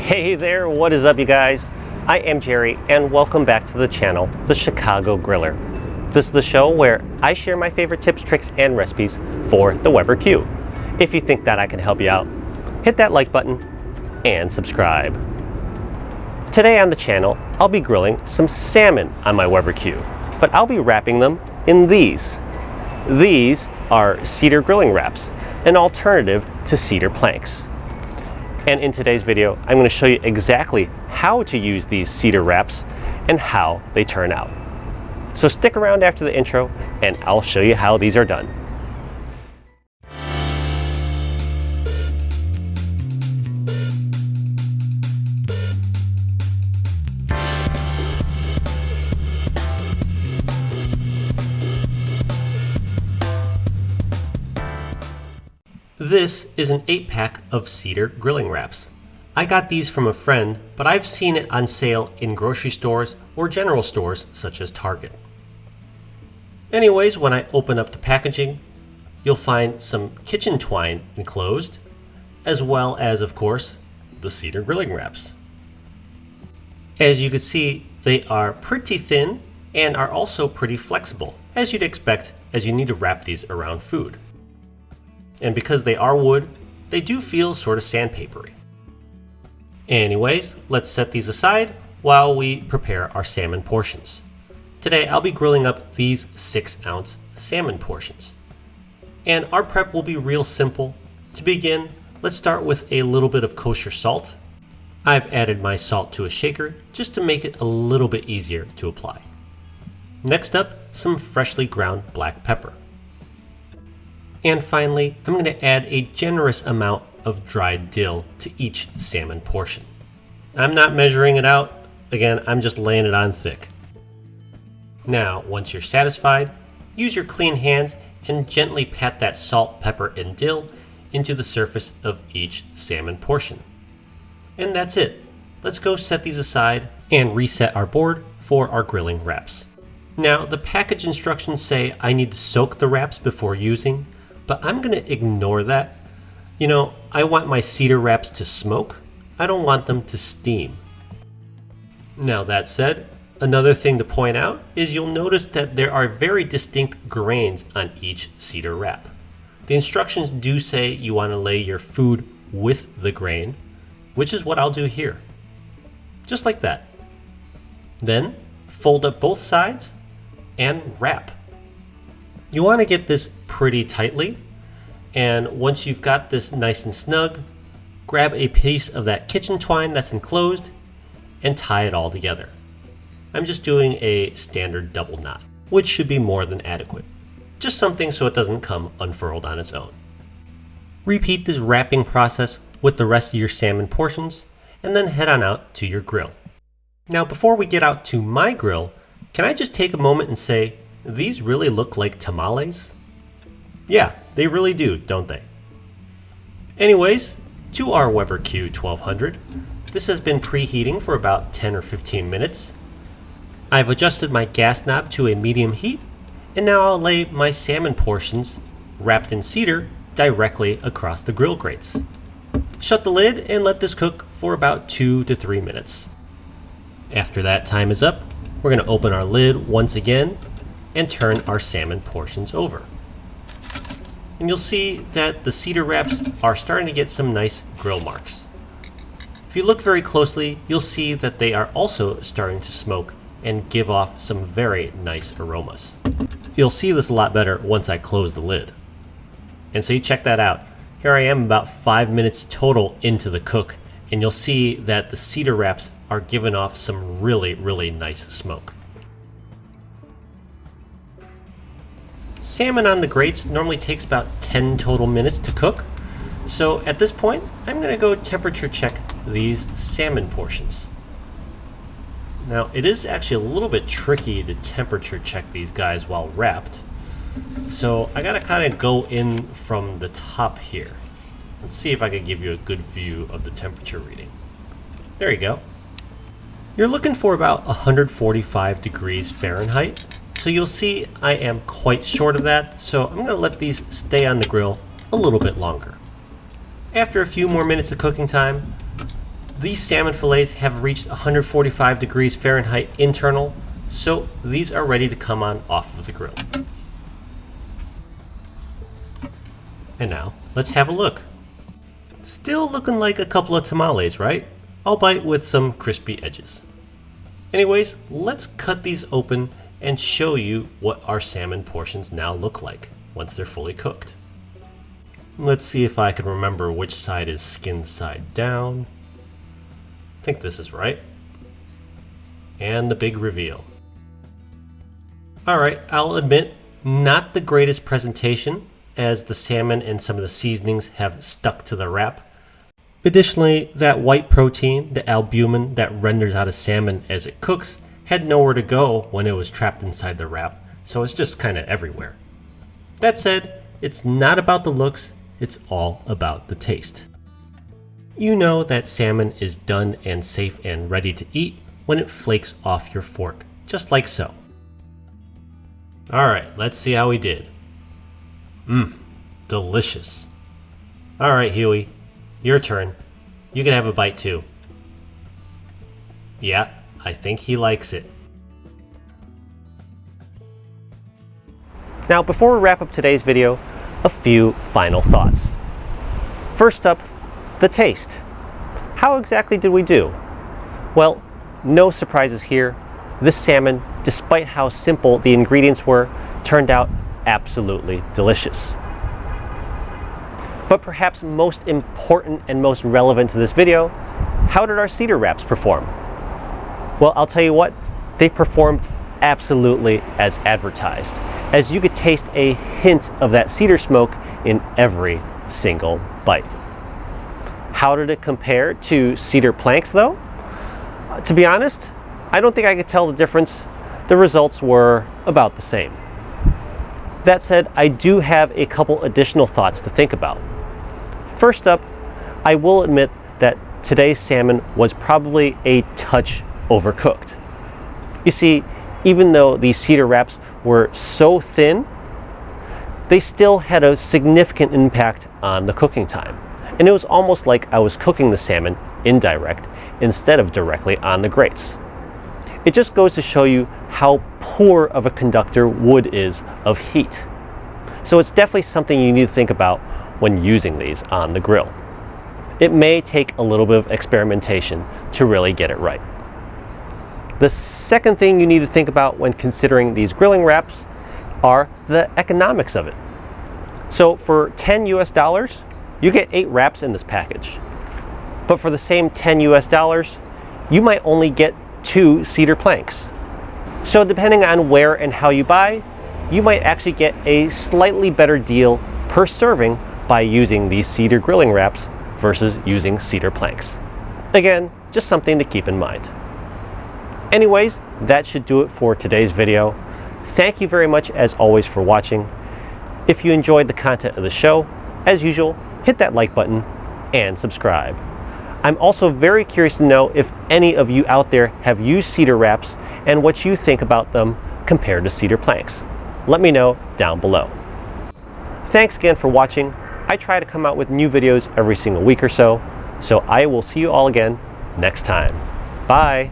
Hey there, what is up you guys? I am Jerry and welcome back to the channel, The Chicago Griller. This is the show where I share my favorite tips, tricks, and recipes for the Weber Q. If you think that I can help you out, hit that like button and subscribe. Today on the channel, I'll be grilling some salmon on my Weber Q, but I'll be wrapping them in these. These are cedar grilling wraps, an alternative to cedar planks. And in today's video, I'm going to show you exactly how to use these cedar wraps and how they turn out. So stick around after the intro and I'll show you how these are done. This is an 8-pack of cedar grilling wraps. I got these from a friend, but I've seen it on sale in grocery stores or general stores such as Target. Anyways, when I open up the packaging, you'll find some kitchen twine enclosed, as well as, of course, the cedar grilling wraps. As you can see, they are pretty thin and are also pretty flexible, as you'd expect as you need to wrap these around food. And because they are wood, they do feel sort of sandpapery. Anyways, let's set these aside while we prepare our salmon portions. Today I'll be grilling up these 6-ounce salmon portions. And our prep will be real simple. To begin, let's start with a little bit of kosher salt. I've added my salt to a shaker just to make it a little bit easier to apply. Next up, some freshly ground black pepper. And finally, I'm going to add a generous amount of dried dill to each salmon portion. I'm not measuring it out. Again, I'm just laying it on thick. Now, once you're satisfied, use your clean hands and gently pat that salt, pepper, and dill into the surface of each salmon portion. And that's it. Let's go set these aside and reset our board for our grilling wraps. Now, the package instructions say I need to soak the wraps before using, but I'm going to ignore that. You know, I want my cedar wraps to smoke. I don't want them to steam. Now that said, another thing to point out is you'll notice that there are very distinct grains on each cedar wrap. The instructions do say you want to lay your food with the grain, which is what I'll do here. Just like that. Then fold up both sides and wrap. You want to get this pretty tightly, and once you've got this nice and snug, grab a piece of that kitchen twine that's enclosed and tie it all together. I'm just doing a standard double knot, which should be more than adequate. Just something so it doesn't come unfurled on its own. Repeat this wrapping process with the rest of your salmon portions, and then head on out to your grill. Now before we get out to my grill, can I just take a moment and say, these really look like tamales? Yeah, they really do, don't they? Anyways, to our Weber Q1200. This has been preheating for about 10 or 15 minutes. I've adjusted my gas knob to a medium heat, and now I'll lay my salmon portions, wrapped in cedar, directly across the grill grates. Shut the lid and let this cook for about 2 to 3 minutes. After that time is up, we're going to open our lid once again and turn our salmon portions over. And you'll see that the cedar wraps are starting to get some nice grill marks. If you look very closely, you'll see that they are also starting to smoke and give off some very nice aromas. You'll see this a lot better once I close the lid. And see, check that out. Here I am about 5 minutes total into the cook, and you'll see that the cedar wraps are giving off some really, really nice smoke. Salmon on the grates normally takes about 10 total minutes to cook. So at this point, I'm going to go temperature check these salmon portions. Now it is actually a little bit tricky to temperature check these guys while wrapped. So I got to kind of go in from the top here. Let's see if I can give you a good view of the temperature reading. There you go. You're looking for about 145 degrees Fahrenheit. So you'll see I am quite short of that, so I'm going to let these stay on the grill a little bit longer. After a few more minutes of cooking time, These salmon fillets have reached 145 degrees Fahrenheit internal, so these are ready to come on off of the grill. And now, let's have a look. Still looking like a couple of tamales, right? Albeit with some crispy edges. Anyways, let's cut these open and show you what our salmon portions now look like once they're fully cooked. Let's see if I can remember which side is skinned side down. I think this is right. And the big reveal. Alright, I'll admit, not the greatest presentation, as the salmon and some of the seasonings have stuck to the wrap. Additionally, that white protein, the albumin that renders out of salmon as it cooks, had nowhere to go when it was trapped inside the wrap, so it's just kind of everywhere. That said, it's not about the looks, it's all about the taste. You know that salmon is done and safe and ready to eat when it flakes off your fork, just like so. Alright, let's see how we did. Delicious. Alright, Huey, your turn. You can have a bite too. Yeah, I think he likes it. Now, before we wrap up today's video, a few final thoughts. First up, the taste. How exactly did we do? Well, no surprises here. This salmon, despite how simple the ingredients were, turned out absolutely delicious. But perhaps most important and most relevant to this video, how did our cedar wraps perform? Well, I'll tell you what, they performed absolutely as advertised, as you could taste a hint of that cedar smoke in every single bite. How did it compare to cedar planks though? To be honest, I don't think I could tell the difference. The results were about the same. That said, I do have a couple additional thoughts to think about. First up, I will admit that today's salmon was probably a touch overcooked. You see, even though these cedar wraps were so thin, they still had a significant impact on the cooking time. And it was almost like I was cooking the salmon indirect instead of directly on the grates. It just goes to show you how poor of a conductor wood is of heat. So it's definitely something you need to think about when using these on the grill. It may take a little bit of experimentation to really get it right. The second thing you need to think about when considering these grilling wraps are the economics of it. So for $10 US, you get 8 wraps in this package. But for the same $10 US, you might only get 2 cedar planks. So depending on where and how you buy, you might actually get a slightly better deal per serving by using these cedar grilling wraps versus using cedar planks. Again, just something to keep in mind. Anyways, that should do it for today's video. Thank you very much as always for watching. If you enjoyed the content of the show, as usual, hit that like button and subscribe. I'm also very curious to know if any of you out there have used cedar wraps and what you think about them compared to cedar planks. Let me know down below. Thanks again for watching. I try to come out with new videos every single week or so, so I will see you all again next time. Bye!